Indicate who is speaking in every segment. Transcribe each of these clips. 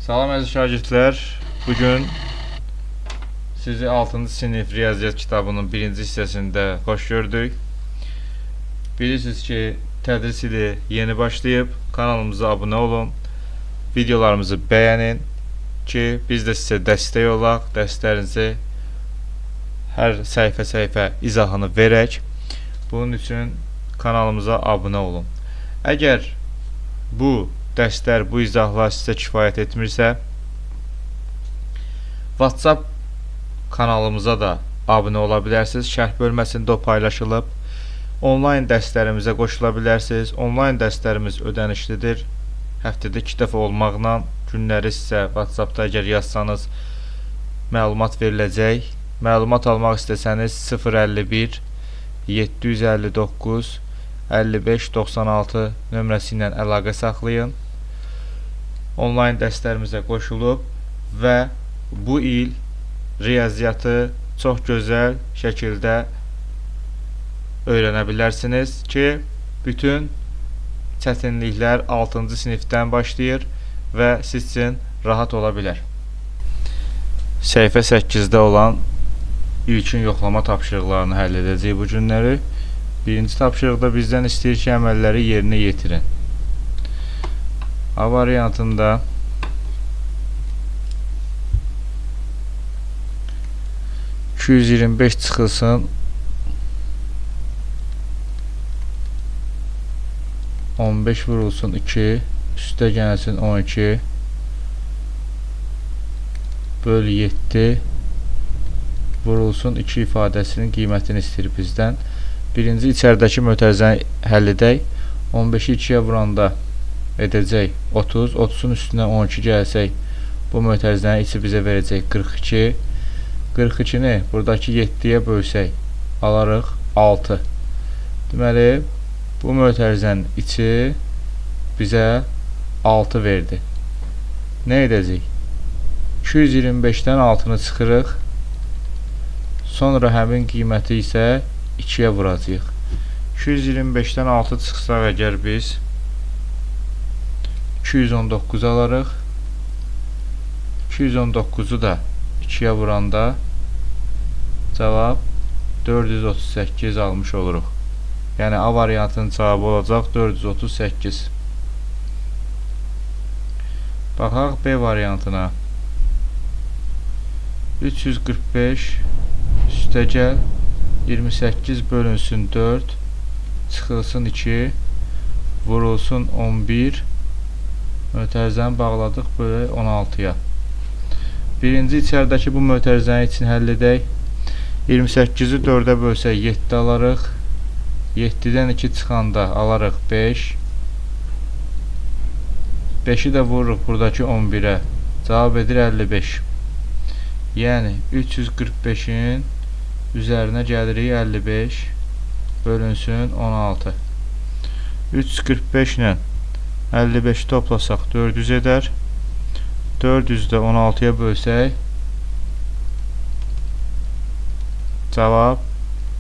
Speaker 1: Salam əziz şagirdlər. Bugün sizi 6-cı sinif riyaziyyat kitabının 1-ci hissəsində xoş gördük. Bilirsiniz ki, tədris ili yeni başlayıb. Kanalımıza abunə olun. Videolarımızı bəyənin ki, biz də sizə dəstək olaq. Dərslərinizi hər səhifə izahını verək. Bunun üçün kanalımıza abunə olun. Əgər bu dərslər, bu izahlar sizə kifayət etmirsə, WhatsApp kanalımıza da abunə ola bilərsiniz. Şərh bölməsində o paylaşılıb. Onlayn dərslərimizə qoşula bilərsiniz. Onlayn dərslərimiz ödənişlidir. Həftədə 2 dəfə olmaqla günləri sizə WhatsAppda əgər yazsanız məlumat veriləcək. Məlumat almaq istəsəniz 051 759 5596 nömrəsi ilə əlaqə saxlayın. Onlayn dərslərimizə qoşulub və bu il riyaziyyatı çox gözəl şəkildə öyrənə bilərsiniz ki, bütün çətinliklər 6-cı sinifdən başlayır və siz üçün rahat ola bilər. Səhifə 8-də olan ilkin yoxlama tapşırıqlarını həll edəcəyik bu günləri. Birinci tapşırıqda bizdən istəyir ki, əməlləri yerinə yetirin. A variantında $225 çıxılsın 15 vurulsun 2 üstə gəlsin 12 böl 7 vurulsun 2 ifadəsinin qiymətini istəyir bizdən. Birinci içəridəki mötərizəni həll edək. 15-i 2-yə vuranda edəcək 30, 30-un üstünə 12 gəlsək, bu mötərizənin içi bizə verəcək 42. 42-ni buradakı 7-yə bölsək, alarıq 6. Deməli, bu mötərizənin içi bizə 6 verdi. Nə edəcək? 225-dən 6-nı çıxırıq. Sonra həmin qiyməti isə 2-yə vuracaq. 225-dən 6 çıxsaq əgər biz 219 alarıq. 219-u da 2-yə vuranda cavab 438 almış oluruq. Yəni A variantının cavabı olacaq 438. Baxaq B variantına. 345 üstəgəl 28 bölünsün 4 çıxılsın 2 vurulsun 11 mötərizəni bağladıq bölək 16-ya. Birinci içəridəki bu mötərizəni için həll edək. 28-i 4-ə bölsək 7 alarıq. 7-dən 2 çıxanda alarıq 5. 5-i də vururuq buradakı 11-ə. Cavab edir 55. Yəni 345-in üzərinə gəlirik 55 bölünsün 16. 345 ilə 55 toplasaq 400 edər. 400 də 16-ya bölsək cavab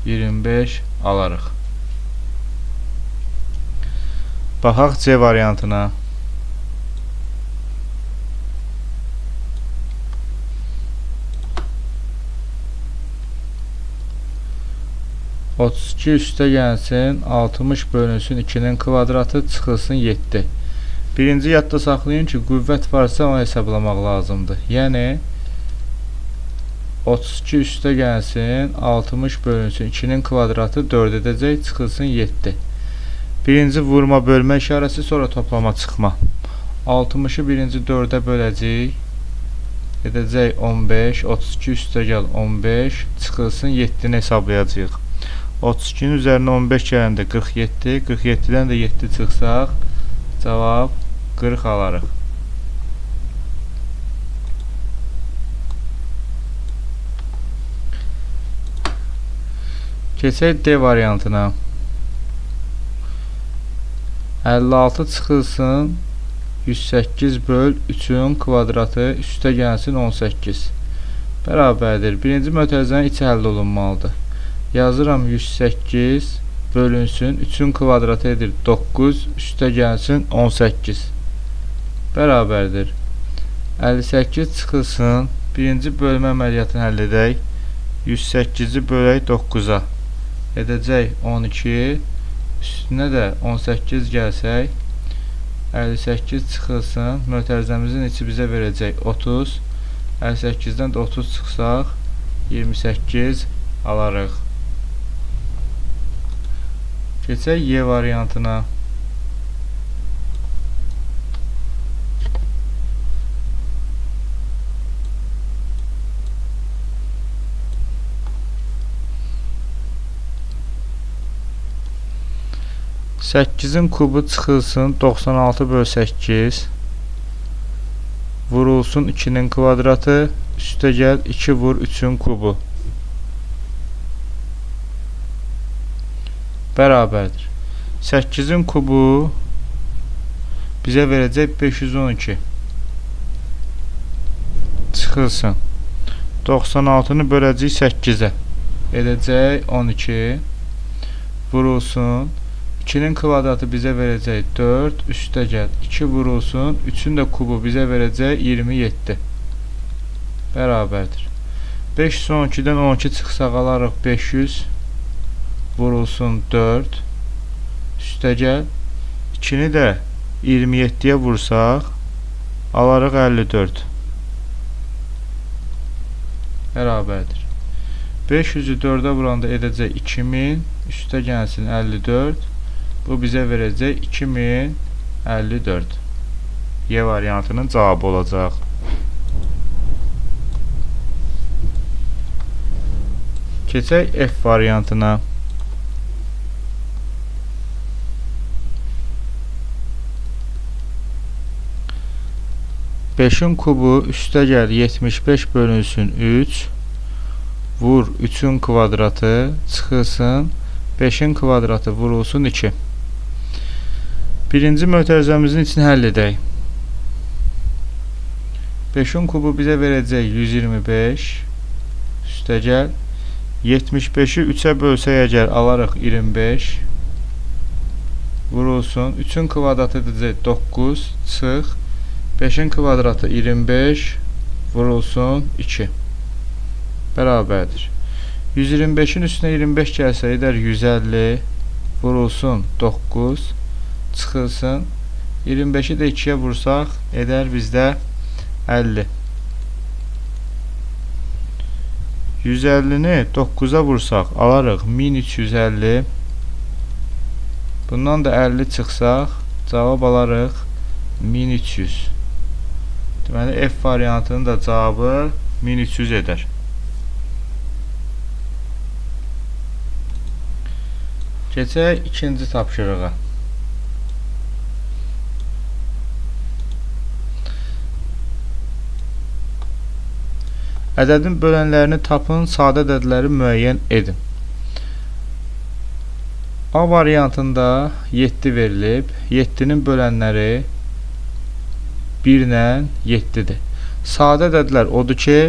Speaker 1: 25 alarıq. Baxaq C variantına. 32 üstə gəlsin 60 bölünsün 2-nin kvadratı çıxılsın 7. Birinci yadda saxlayın ki, qüvvət varsa onu hesablamaq lazımdır. Yəni 32 üstə gəlsin 60 bölünsün 2-nin kvadratı 4 edəcək, çıxılsın 7. Birinci vurma bölmə işarəsi, sonra toplama çıxma. 60-ı birinci 4-ə böləcək, edəcək 15, 32 üstə gəl 15, çıxılsın 7-ni hesablayacaq. 32-nin üzərinə 15 gələndə 47, 47-dən də 7 çıxsaq, cavab 40 alarıq. Keçək D variantına. 56 çıxılsın 108 böl 3-ün kvadratı üstə gəlsin 18. Bərabərdir. Birinci mötərizənin içi həll olunmalıdır. Yazıram 108 bölünsün 3-ün kvadratı edir 9 üstə gəlsin 18. Bərabərdir. 58 çıxılsın. Birinci bölmə əməliyyatını həll edək. 108-i bölək 9-a. Edəcək 12. Üstünə də 18 gəlsək. 58 çıxılsın. Mötərizəmizin içi bizə verəcək 30. 58-dən də 30 çıxsaq 28 alarıq. Keçək Y variantına. Səkkizin kubu çıxılsın 96 böl 8 vurulsun 2-nin kvadratı üstə gəl 2 vur 3-ün kubu bərabərdir. 8-in kubu bizə verəcək 512 çıxılsın 96-nı böləcək 8-ə edəcək 12 vurulsun 2-nin kvadratı bizə verəcək 4 üstə gəl 2 vurulsun 3-ün də kubu bizə verəcək 27 bərabərdir. 512-dən 12 çıxsaq alarıq 500 vurulsun 4 üstə gəl 2-ni də 27-yə vursaq alarıq 54 bərabərdir. 500-ü 4-ə vuranda edəcək 2000 üstə gəlsin 54 bu bizə verəcək 2054 Y variantının cavabı olacaq. Keçək F variantına. Beşin kubu üstə gəl 75 bölünsün 3 vur 3-ün kvadratı çıxılsın 5-in kvadratı vurulsun 2. Birinci mötərizəmizin içini həll edək. 5-in kubu bizə verəcək 125 üstə gəl 75-i 3-ə bölsək əgər alarıq 25 vurulsun 3-ün kvadratı edəcək 9 çıx 5-in kvadratı 25 vurulsun 2 bərabərdir. 125-in üstünə 25 gəlsə edər 150 vurulsun 9 çıxılsın 25-i də 2-yə vursaq edər bizdə 50 150-ni 9-a vursaq alarıq 1350 bundan da 50 çıxsaq cavab alarıq 1300 deməli F variantının da cavabı 1300 edər. Keçək ikinci tapşırığa. Ədədin bölənlərini tapın, sadə ədədləri müəyyən edin. A variantında 7 verilib, 7-nin bölənləri 1 ilə 7-dir. Sadə ədədlər odur ki,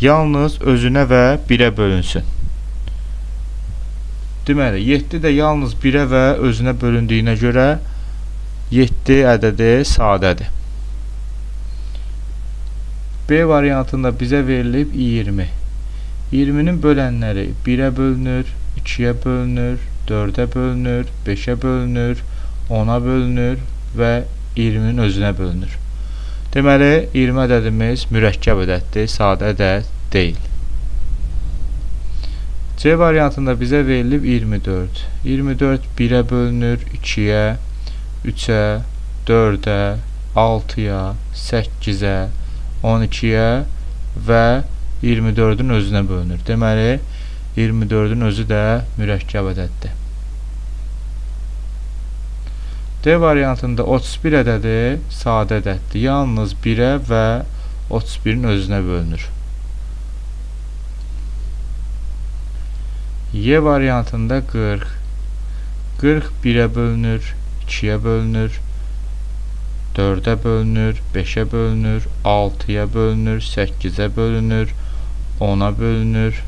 Speaker 1: yalnız özünə və 1-ə bölünsün. Deməli, 7 də yalnız 1-ə və özünə bölündüyünə görə 7 ədədi sadədir. B variantında bizə verilib 20. 20-nin bölənləri 1-ə bölünür, 2-yə bölünür, 4-ə bölünür, 5-ə bölünür, 10-a bölünür və 20-nin özünə bölünür. Deməli, 20 ədədimiz mürəkkəb ədəddir, sadə ədəd deyil. C variantında bizə verilib 24. 24 1-ə bölünür, 2-yə, 3-ə, 4-ə, 6-ya, 8-ə, 12-yə və 24-ün özünə bölünür. Deməli, 24-ün özü də mürəkkəb ədəddir. D variantında 31 ədədi sadə ədəddir. Yalnız 1-ə və 31-in özünə bölünür. Y variantında 40. 40 1-ə bölünür, 2-yə bölünür, 4-ə bölünür, 5-ə bölünür, 6-ya bölünür, 8-ə bölünür, 10-a bölünür,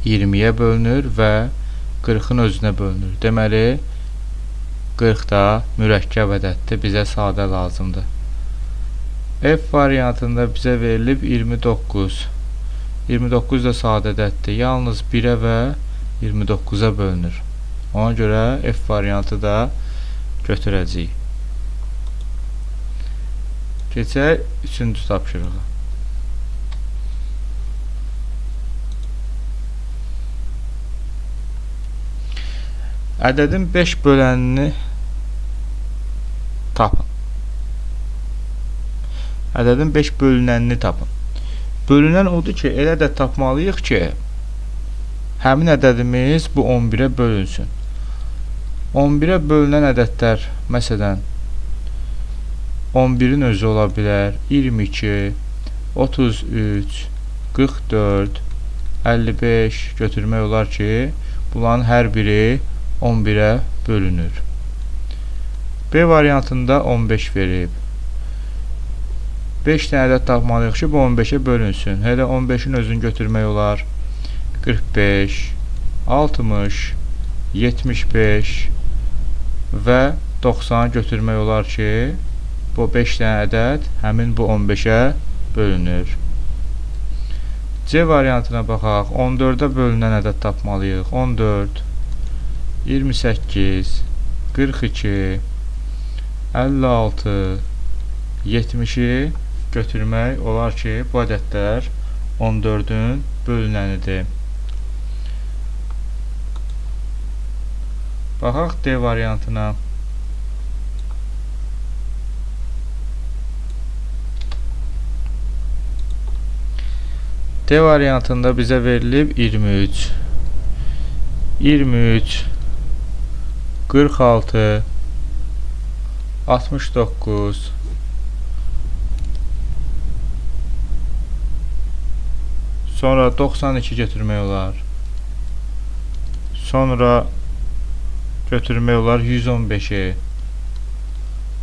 Speaker 1: 20-yə bölünür və 40-ın özünə bölünür. Deməli, 40 da mürəkkəb ədəddir, bizə sadə lazımdır. F variantında bizə verilib 29. 29 da sadə ədəddir. Yalnız 1-ə və 29-a bölünür. Ona görə F variantı da götürəcəyik. Keçək 3-cü tapşırığa. Ədədin 5 bölənini tapın. Ədədin 5 bölünənini tapın. Bölünən odur ki, elə də tapmalıyıq ki, həmin ədədimiz bu 11-ə bölünsün. 11-ə bölünən ədədlər, məsələn, 11-in özü ola bilər, 22, 33, 44, 55 götürmək olar ki, bunların hər biri 11-ə bölünür. B variantında 15 verib. 5 dənə ədəd tapmalıyıq ki, bu 15-ə bölünsün. Hələ 15-in özünü götürmək olar. 45, 60, 75 və 90 götürmək olar ki, bu 5 dənə ədəd həmin bu 15-ə bölünür. C variantına baxaq. 14-ə bölünən ədəd tapmalıyıq. 14, 28, 42, 56, 70-i götürmək olar ki, bu ədədlər 14-ün bölünənidir. Baxaq D variantına. D variantında bizə verilib 23, 23, 46, 69, sonra 92 götürmək olar. Sonra götürmək olar 115-i.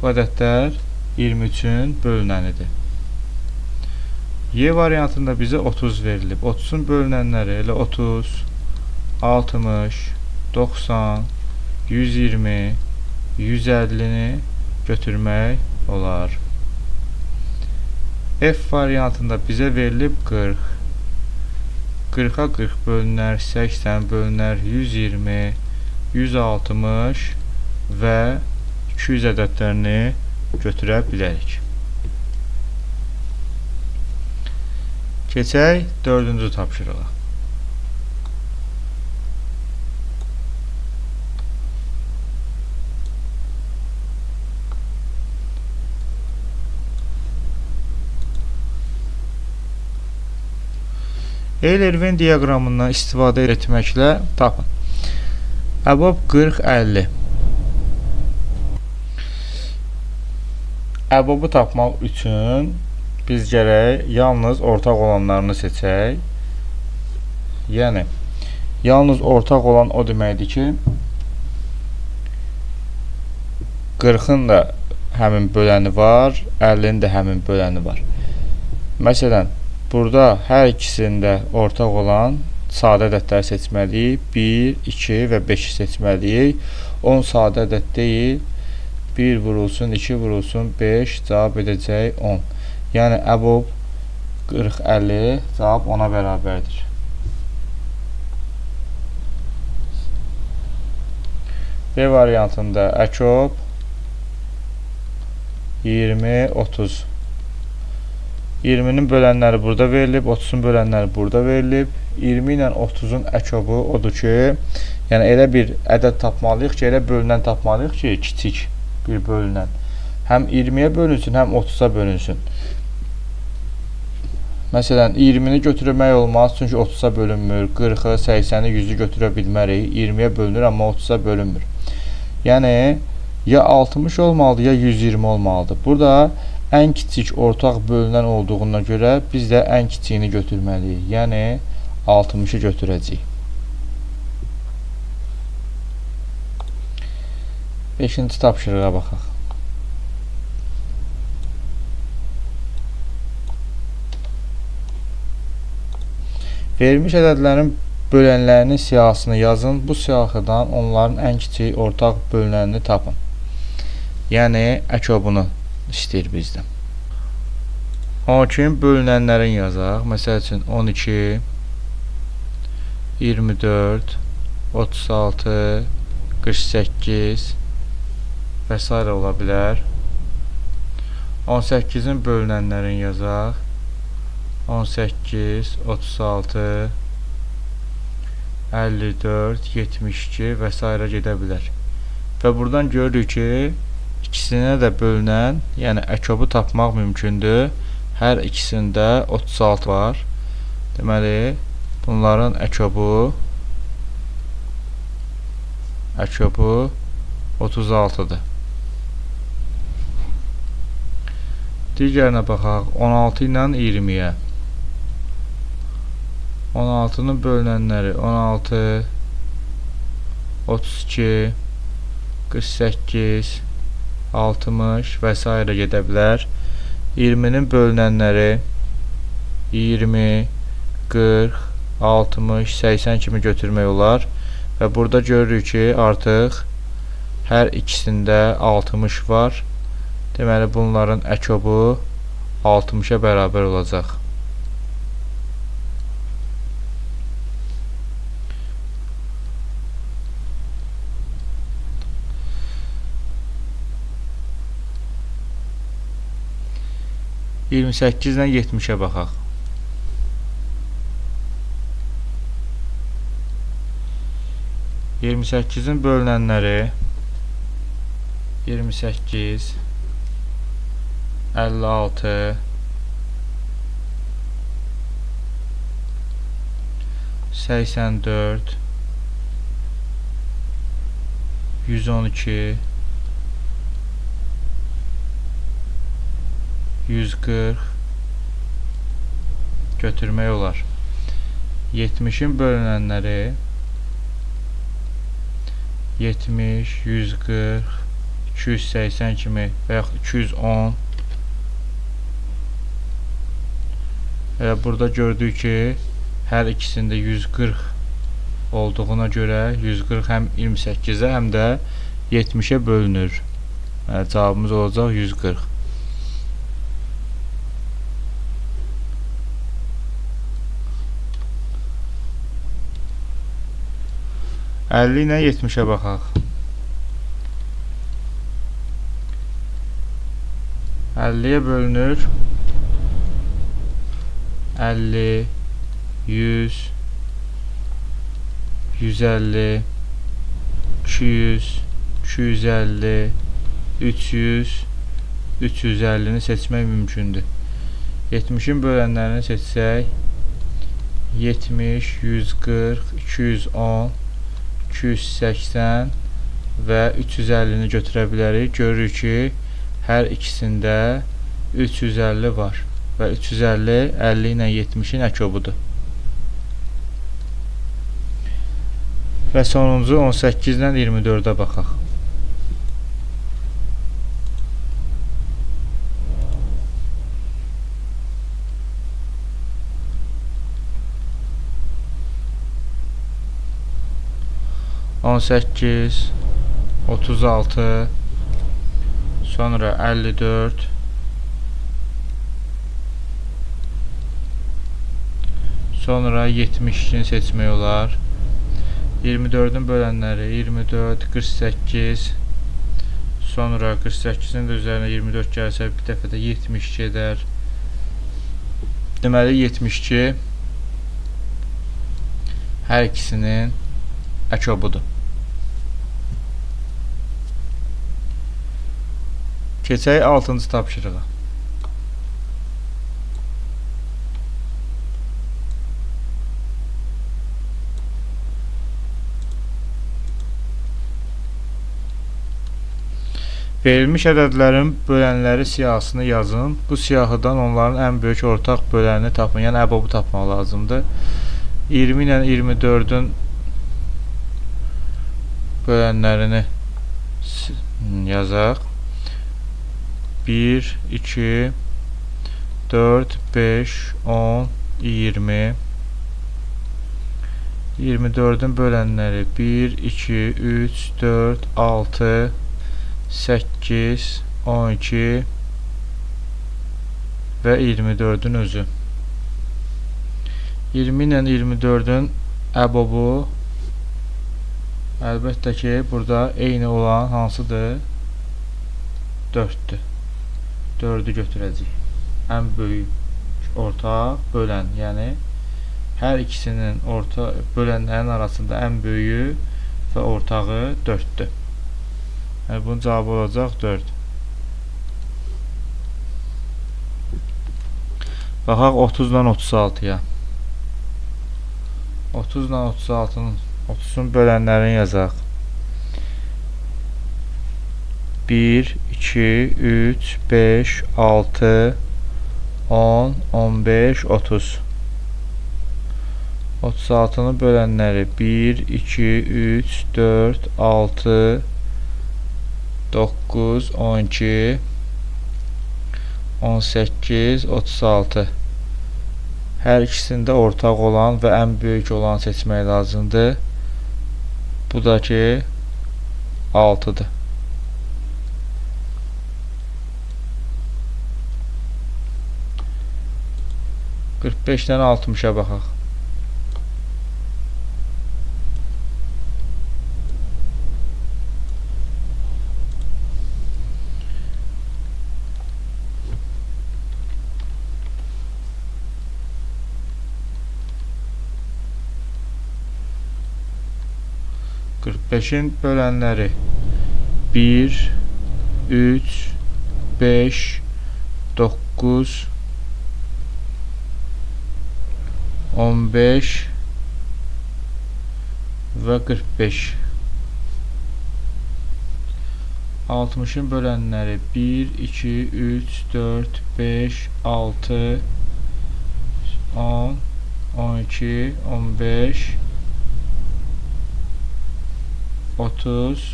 Speaker 1: Bu ədədlər 23-ün bölünənidir. Y variantında bizə 30 verilib. 30-un bölünənləri elə 30, 60, 90, 120, 150-ni götürmək olar. F variantında bizə verilib 40. 40-a 40 bölünər, 80 bölünər, 120, 160 və 200 ədədlərini götürə bilərik. Keçək 4-cü tapşırığa. Euler-Venn diaqramından istifadə etməklə tapın. Əbob 40-50. Əbobu tapmaq üçün biz gərək yalnız ortaq olanlarını seçək. Yəni, yalnız ortaq olan o deməkdir ki, 40-ın da həmin böləni var, 50-nin də həmin böləni var. Məsələn, burada hər ikisində ortaq olan sadə ədədləri seçməliyik. 1, 2 və 5 seçməliyik. 10 sadə ədəd deyil. 1 vurulsun, 2 vurulsun, 5 cavab edəcək 10. Yəni, əbob 40-50 cavab 10-a bərabərdir. B variantında əkob 20-30. 20-nin bölənləri burada verilib, 30-un bölənləri burada verilib. 20 ilə 30-un əkobu odur ki, yəni elə bir ədəd tapmalıyıq ki, elə bölünən tapmalıyıq ki, kiçik bir bölünən. Həm 20-yə bölünsün, həm 30-a bölünsün. Məsələn, 20-ni götürmək olmaz, çünki 30-a bölünmür. 40-ı, 80-i, 100-ü götürə bilmərik. 20-yə bölünür, amma 30-a bölünmür. Yəni, ya 60 olmalıdır, ya 120 olmalıdır. Burada ən kiçik ortaq bölünən olduğuna görə biz də ən kiçiyini götürməliyik. Yəni 60-ı götürəcəyik. 5-ci tapşırığa baxaq. Verilmiş ədədlərin bölənlərinin siyahısını yazın. Bu siyahıdan onların ən kiçik ortaq bölünənini tapın. Yəni əkobunu istəyir bizdən. 12-nin bölünənlərini yazaq. Məsəl üçün 12, 24, 36, 48 və s. ola bilər. 18-in bölünənlərini yazaq. 18, 36, 54, 72 və s. gedə bilər. Və buradan görürük ki, ikisinə də bölünən, yəni əkobu tapmaq mümkündür. Hər ikisində 36 var. Deməli, bunların əkobu 36-dır. Digərinə baxaq. 16 ilə 20-yə. 16-nın bölünənləri 16, 32, 48, 60 və s. gedə bilər. 20-nin bölünənləri 20, 40, 60, 80 kimi götürmək olar. Və burada görürük ki, artıq hər ikisində 60 var. Deməli, bunların əkobu 60-a bərabər olacaq. Iyirmi səkkizlə 70-ə baxaq. 28-in bölünənləri 28, 56, 84, 112, 140 götürmək olar. 70-in bölünənləri 70, 140, 280 kimi və yaxud 210. Və burada gördük ki, hər ikisində 140 olduğuna görə 140 həm 28-ə, həm də 70-ə bölünür. Cavabımız olacaq 140. Əlli ilə 70-ə baxaq. 50-yə bölünür. 50, 100, 150, 200, 250, 300, 350-ni seçmək mümkündür. 70-in bölənlərini seçsək, 70, 140, 210, 280 və 350-ni götürə bilərik. Görürük ki, hər ikisində 350 var və 350 50 ilə 70-in əkobudur. Və sonuncu 18 ilə 24-ə baxaq. On səkkiz, 36, sonra 54, sonra 72-ni seçmək olar. 24-ün bölənləri 24, 48, sonra 48-in də üzərinə 24 gəlsə bir dəfə də 72 edər. Deməli 72 hər ikisinin əkobudur. Keçək 6-cı tapşırığa. Verilmiş ədədlərin bölənləri siyahısını yazın. Bu siyahıdan onların ən böyük ortaq bölənini tapın. Yəni əbobu tapmaq lazımdır. 20 ilə 24-ün bölənlərini yazaq. 1, 2, 4, 5, 10, 20. 24-ün bölənləri 1, 2, 3, 4, 6, 8, 12, və 24-ün özü. 20 ilə 24-ün əbobu əlbəttə ki, burada eyni olan hansıdır? 4-dür. 4-ü götürəcəyik. Ən böyük ortaq bölən, yəni hər ikisinin bölənlərin arasında ən böyüyü və ortağı 4-dür. Yəni, bunun cavabı olacaq 4. Baxaq 30 ilə 36-ya. 30 ilə 36-nın 30-un bölənlərini yazaq. 1, 2, 3, 5, 6, 10, 15, 30. 36-nın bölənləri 1, 2, 3, 4, 6, 9, 12, 18, 36. Hər ikisində ortaq olan və ən böyük olanı seçmək lazımdır. Bu da ki 6-dır. Qırx beşdən 60-a baxaq. Qırx beşin bölənləri 1, 3, 5, 9, 15 və 45. 60-ın bölənləri 1, 2, 3, 4, 5, 6, 10, 12, 15, 30,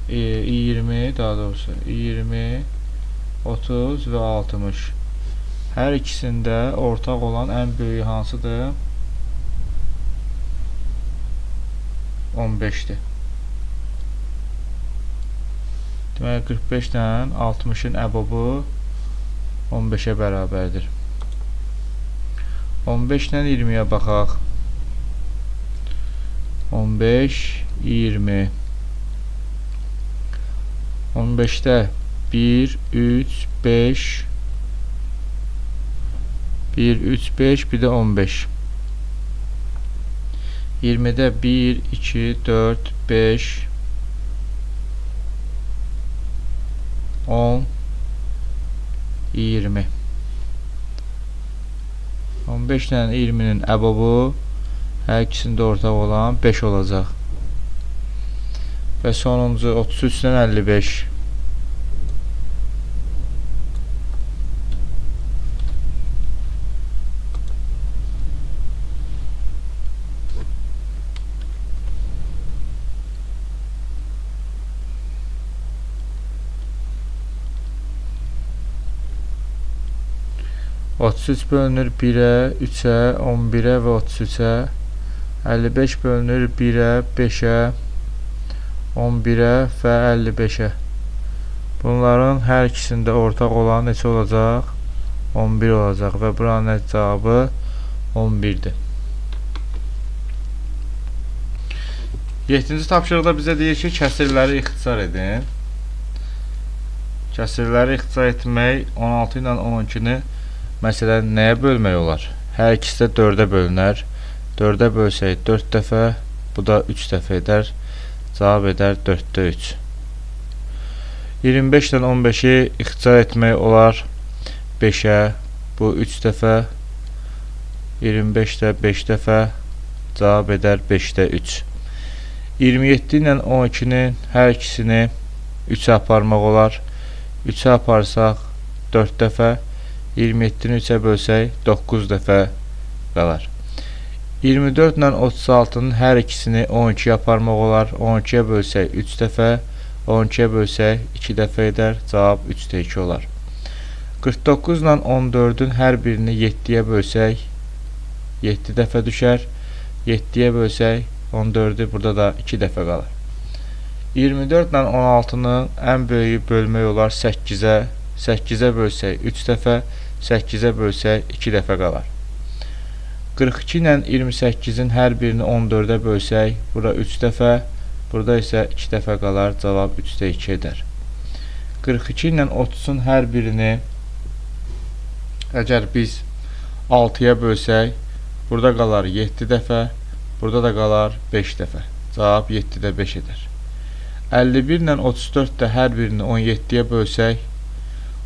Speaker 1: 20, daha doğrusu 20, 30 və 60. Hər ikisində ortaq olan ən böyüyü hansıdır? 15-dir. Deməli, 45 ilə 60-ın əbobu 15-ə bərabərdir. 15 ilə 20-yə baxaq. 15, 20. 15-də 1, 3, 5, 1, 3, 5, bir də 15. 20-də 1, 2, 4, 5, 10, 20. 15 ilə 20-nin əbobu hər ikisində ortaq olan 5 olacaq. Və sonuncu 33 ilə 55. 33 bölünür 1-ə, 3-ə, 11-ə və 33-ə. 55 bölünür 1-ə, 5-ə, 11-ə və 55-ə. Bunların hər ikisində ortaq olan neçə olacaq? 11 olacaq və buranın cavabı 11-dir. 7-ci tapşırıqda bizə deyir ki, kəsirləri ixtisar edin. Kəsirləri ixtisar etmək 16 ilə 12-ni məsələn nəyə bölmək olar? Hər ikisi də 4-ə bölünər. 4-ə bölsək 4 dəfə, bu da 3 dəfə edər. Cavab edər 4-də 3. 25 ilə 15-i ixtisar etmək olar 5-ə, bu 3 dəfə. 25-də 5 dəfə, cavab edər 5-də 3. 27 ilə 12-nin hər ikisini 3-ə aparmaq olar. 3-ə aparsaq 4 dəfə. 27-ni 3-ə bölsək 9 dəfə qalar. 24 ilə 36-nın hər ikisini 12-yə aparmaq olar. 12-yə bölsək 3 dəfə, 12-yə bölsək 2 dəfə edər. Cavab 3-də 2 olar. 49 ilə 14-ün hər birini 7-yə bölsək 7 dəfə düşər. 7-yə bölsək 14-ü burada da 2 dəfə qalar. 24 ilə 16-nın ən böyüyü bölmək olar 8-ə. 8-ə bölsək 3 dəfə, 8-ə bölsək 2 dəfə qalar. 42 ilə 28-in hər birini 14-ə bölsək, bura 3 dəfə, burada isə 2 dəfə qalar, cavab 3-də 2 edər. 42 ilə 30-un hər birini əgər biz 6-ya bölsək, burada qalar 7 dəfə, burada da qalar 5 dəfə. Cavab 7-də 5 edər. 51 ilə 34 də hər birini 17-yə bölsək,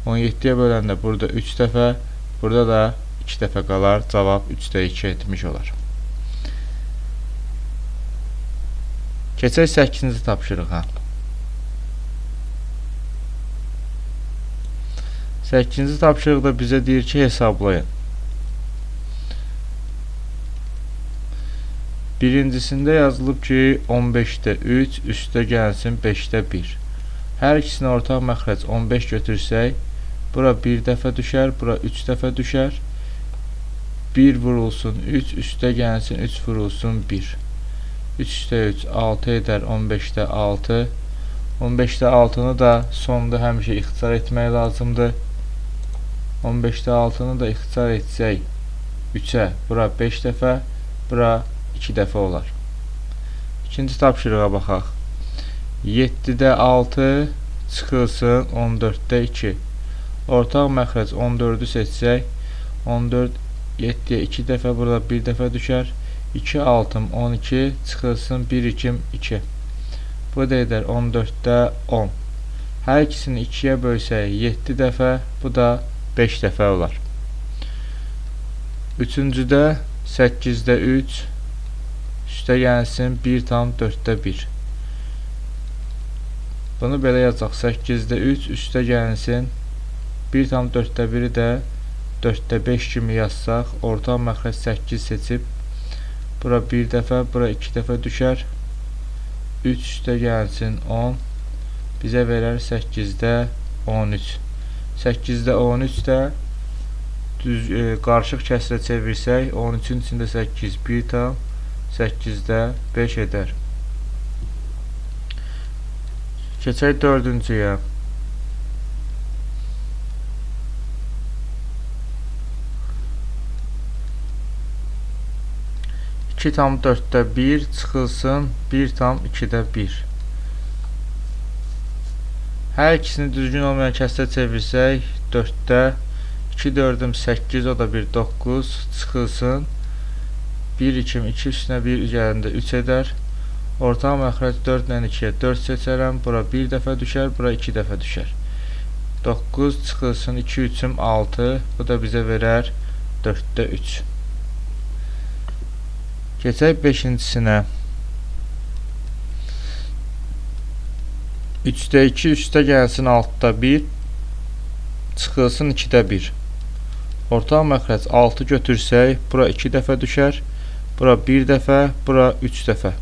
Speaker 1: 17-yə böləndə burada 3 dəfə, burada da 2 dəfə qalar. Cavab 3-də 2 etmiş olar. Keçək 8-ci tapşırığa. 8-ci tapşırıqda bizə deyir ki, hesablayın. Birincisində yazılıb ki, 15-də 3 üstə gəlsin 5-də 1. Hər ikisini ortaq məxrəc 15 götürsək, bura 1 dəfə düşər, bura 3 dəfə düşər. 1 vurulsun 3, üstə gəlsin 3 vurulsun 1. 3 üstə 3, 6 edər 15-də 6. 15-də 6-nı da sonda həmişə ixtisar etmək lazımdır. 15-də 6-nı da ixtisar etsək 3-ə, bura 5 dəfə, bura 2 dəfə olar. İkinci tapşırığa baxaq. 7-də 6 çıxılsın 14-də 2. Ortaq məxrəc 14-ü seçsək, 14 7-yə 2 dəfə, burada 1 dəfə düşər. 2 6 12 çıxılsın 1 2 2. Bu da edər 14-də 10. Hər ikisini 2-yə bölsək 7 dəfə, bu da 5 dəfə olar. Üçüncüdə 8-də 3 üstə gəlsin 1 tam 4-də 1. Bunu belə yazacaq. 8-də 3 üstə gəlsin 1 tam 4-də 1-i də 4-də 5 kimi yazsaq, ortaq məxrəc 8 seçib, bura 1 dəfə, bura 2 dəfə düşər. 3 üstə gəlsin 10, bizə verər 8-də 13. 8-də 13 də qarışıq kəsrə çevirsək, 13-ün içində 8, 1 tam 8-də 5 edər. Keçək 4-cüyə. 2 tam 4-də 1 çıxılsın 1 tam 2-də 1. Hər ikisini düzgün olmayan kəsrə çevirsək, 4-də 2 4-üm 8, o da 1 9 çıxılsın 1 2 2 üstünə 1 üzərində 3 edər. Ortaq məxrəc 4 ilə 2-yə 4 seçərəm. Bura 1 dəfə düşər, bura 2 dəfə düşər. 9 çıxılsın 2 3-üm 6, bu da bizə verər 4-də 3. Keçək 5-cisinə. 3-də 2 üstə gəlsin 6-da 1, çıxılsın 2-də 1. Ortaq məxrəc 6 götürsək, bura 2 dəfə düşər, bura 1 dəfə, bura 3 dəfə.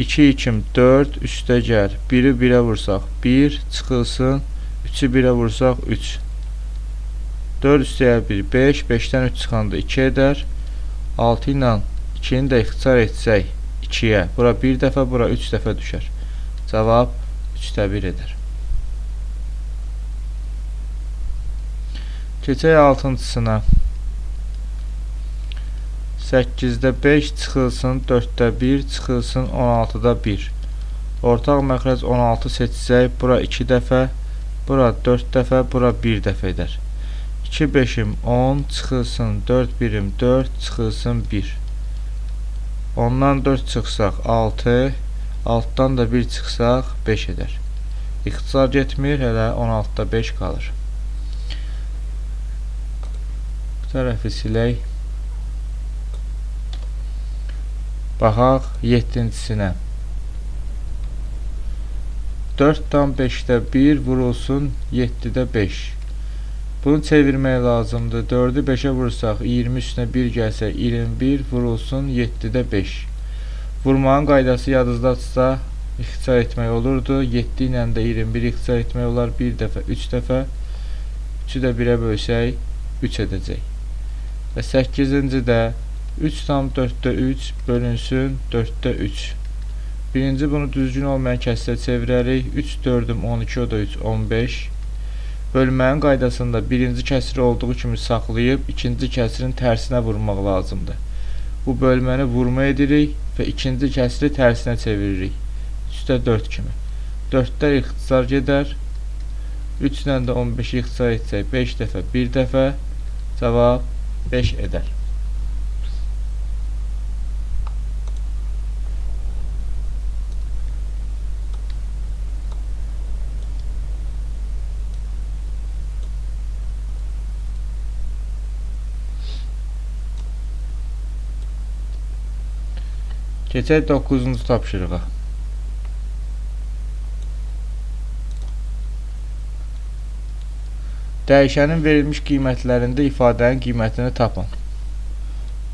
Speaker 1: 2 2 4 üstə gəl, 1-i 1-ə vursaq 1, çıxılsın 3-ü 1-ə vursaq 3. 4 üstəyə 1 5, 5-dən 3 çıxanda 2 edər. 6 ilə 2-ni də ixtisar etsək 2-yə, bura 1 dəfə, bura 3 dəfə düşər. Cavab 3-də 1 edər. Keçək 6-cısına. 8-də 5 çıxılsın 4-də 1, çıxılsın 16-da 1. Ortaq məxrəc 16 seçsək, bura 2 dəfə, bura 4 dəfə, bura 1 dəfə edər. 2 5-im 10, çıxılsın 4 1-im 4, çıxılsın 1. 10-dan 4 çıxsaq 6, 6-dan da 1 çıxsaq 5 edər. İxtisar getmir, hələ 16-da 5 qalır. Bu tərəfi silək. Baxaq 7-cisinə. 4-dan 5-də 1 vurulsun 7-də 5. Bunu çevirmək lazımdır. 4-ü 5-ə vursaq 20 üstünə 1 gəlsə 21 vurulsun 7-də 5. Vurmanın qaydası yadınızdadırsa ixtisar etmək olurdu. 7 ilə də 21 ixtisar etmək olar. 1 dəfə, 3 dəfə. 3-ü də 1-ə bölsək 3 edəcək. Və 8-ci də 3 tam 4-də 3 bölünsün 4-də 3. Birinci bunu düzgün olmayan kəsrə çevirərik. 3 4-üm 12, o da 3 15. Bölmənin qaydasında birinci kəsri olduğu kimi saxlayıb ikinci kəsrin tərsinə vurmaq lazımdır. Bu bölməni vurma edirik və ikinci kəsri tərsinə çeviririk. 3/4 kimi. 4-lər ixtisar gedər. 3 ilə də 15-i ixtisar etsək 5 dəfə, 1 dəfə cavab 5 edər. Keçək 9-cu tapşırığa. Dəyişənin verilmiş qiymətlərində ifadənin qiymətini tapın.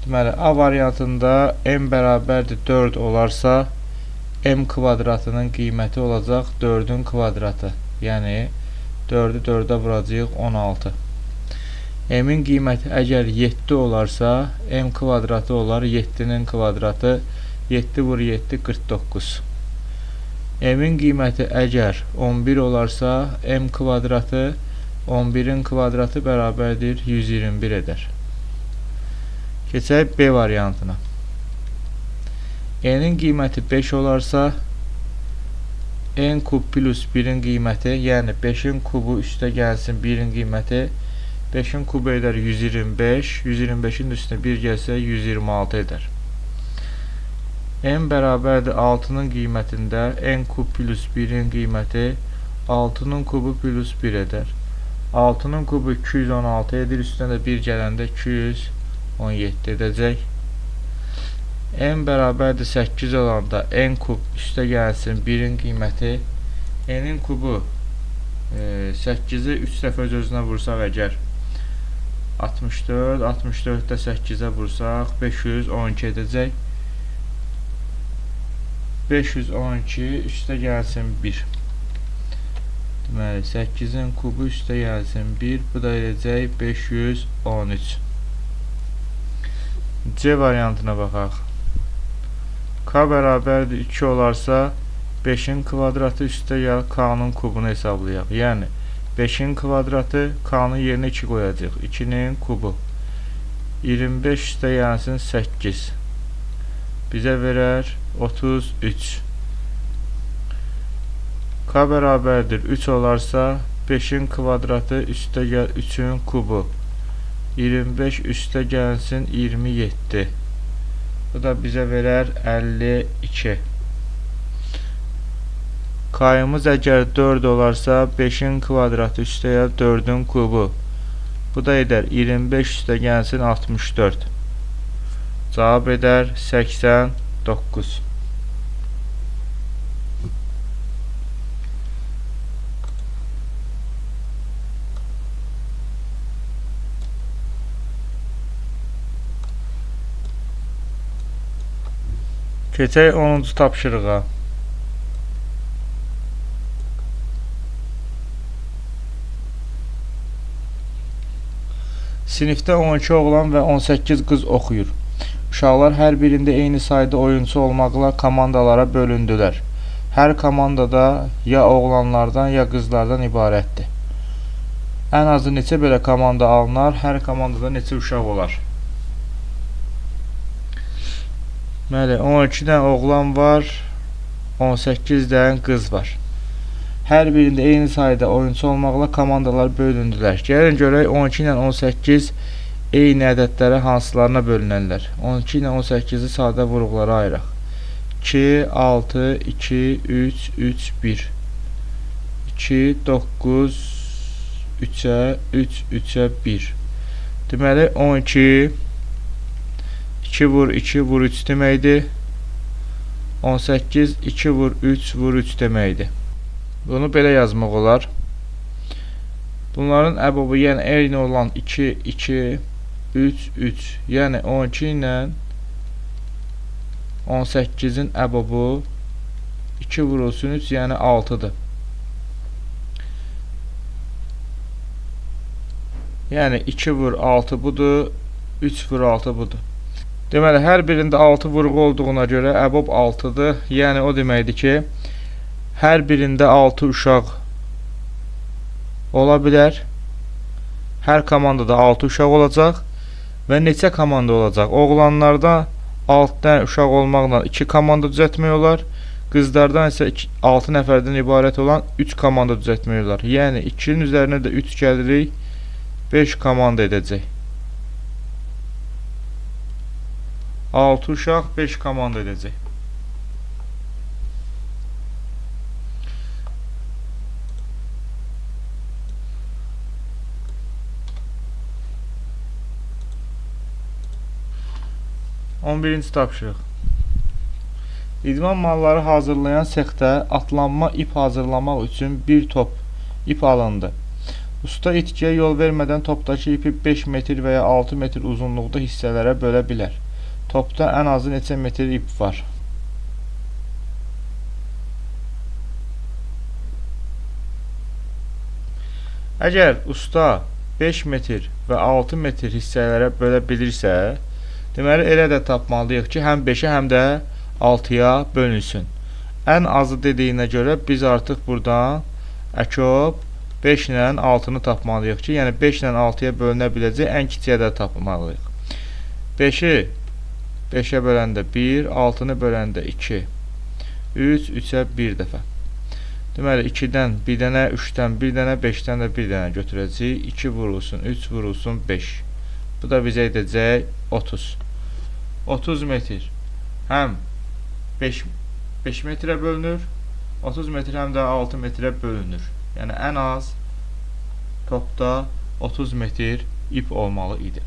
Speaker 1: Deməli, A variantında m bərabərdir 4 olarsa, m kvadratının qiyməti olacaq 4-ün kvadratı. Yəni, 4-ü 4-ə vuracaq 16. M-in qiyməti əgər 7 olarsa, m kvadratı olar 7-nin kvadratı. 7 vur 7, 49. M-in qiyməti əgər 11 olarsa, m kvadratı 11-in kvadratı bərabərdir 121 edər. Keçək B variantına. N-in qiyməti 5 olarsa, n kub plus 1-in qiyməti, yəni 5-in kubu üstə gəlsin 1-in qiyməti, 5-in kubu edər 125, 125-in üstünə 1 gəlsə 126 edər. N bərabərdir 6-nın qiymətində n kub plus 1-in qiyməti 6-nın kubu plus 1 edər. 6-nın kubu 216 edir, üstünə də 1 gələndə 217 edəcək. N bərabərdir 8 olanda n kub üstə gəlsin 1-in qiyməti, n-in kubu 8-i 3 dəfə öz-özünə vursaq əgər 64, 64-də 8-ə vursaq 512 edəcək. 512 üstə gəlsin 1. Deməli, 8-in kubu üstə gəlsin 1. Bu da edəcək 513. C variantına baxaq. K bərabərdir 2 olarsa, 5-in kvadratı üstə gəl K-nın kubunu hesablayaq. Yəni, 5-in kvadratı K-nın yerinə 2 qoyacaq. 2-nin kubu. 25 üstə gəlsin 8. Bizə verər 33. K bərabərdir 3 olarsa, 5-in kvadratı üstə gəl 3-ün kubu. 25 üstə gəlsin 27. Bu da bizə verər 52. K-ımız əgər 4 olarsa, 5-in kvadratı üstə gəl 4-ün kubu. Bu da edər 25 üstə gəlsin 64. Cavab edər 89. Keçək 10-cu tapşırığa. Sinifdə 12 oğlan və 18 qız oxuyur. Uşaqlar hər birində eyni sayda oyunçu olmaqla komandalara bölündülər. Hər komandada ya oğlanlardan, ya qızlardan ibarətdir. Ən azı neçə belə komanda alınar, hər komandada neçə uşaq olar? Deməli, 12 dənə oğlan var, 18 dənə qız var. Hər birində eyni sayda oyunçu olmaqla komandalar bölündülər. Gəlin görək 12 ilə 18 eyni ədədlərə hansılarına bölünərlər. 12 ilə 18-i sadə vuruqlara ayıraq. 2, 6, 2, 3, 3, 1. 2, 9, 3-ə, 3, 3-ə, 1. Deməli, 12, 2 vur 2 vur 3 deməkdir. 18, 2 vur 3 vur 3 deməkdir. Bunu belə yazmaq olar. Bunların əbobu, yəni eyni olan 2, 2, 3, 3. Yəni 12 ilə 18-in əbobu 2 vurulsun 3, yəni 6-dır. Yəni 2 vur 6 budur, 3 vur 6 budur. Deməli, hər birində 6 vurğu olduğuna görə əbob 6-dır. Yəni o deməkdir ki, hər birində 6 uşaq ola bilər. Hər komandada 6 uşaq olacaq və neçə komanda olacaq? Oğlanlarda 6 dənə uşaq olmaqla 2 komanda düzəltmək olar. Qızlardan isə 6 nəfərdən ibarət olan 3 komanda düzəltmək olar. Yəni 2-nin üzərinə də 3 gəlirik, 5 komanda edəcək. 6 uşaq 5 komanda edəcək. On birinci tapşırıq. İdman malları hazırlayan sexdə atlanma ip hazırlamaq üçün bir top ip alındı. Usta itkiyə yol vermədən topdakı ipi 5 metr və ya 6 metr uzunluqda hissələrə bölə bilər. Topda ən azı neçə metr ip var? Əgər usta 5 metr və 6 metr hissələrə bölə bilirsə, deməli elə də tapmalıyıq ki, həm 5-ə, həm də 6-ya bölünsün. Ən azı dediyinə görə biz artıq buradan əkop 5 ilə 6-nı tapmalıyıq ki, yəni 5 ilə 6-ya bölünə biləcək ən kiçiyə də tapmalıyıq. 5-i 5-ə böləndə 1, 6-nı böləndə 2, 3, 3-ə 1 dəfə. Deməli 2-dən 1 dənə, 3-dən 1 dənə, 5-dən də 1 dənə götürəcəyik. 2 vurulsun, 3 vurulsun, 5. Bu da bizə edəcək 30. 30 metr həm 5 metrə bölünür, 30 metr həm də 6 metrə bölünür. Yəni ən az topda 30 metr ip olmalı idi.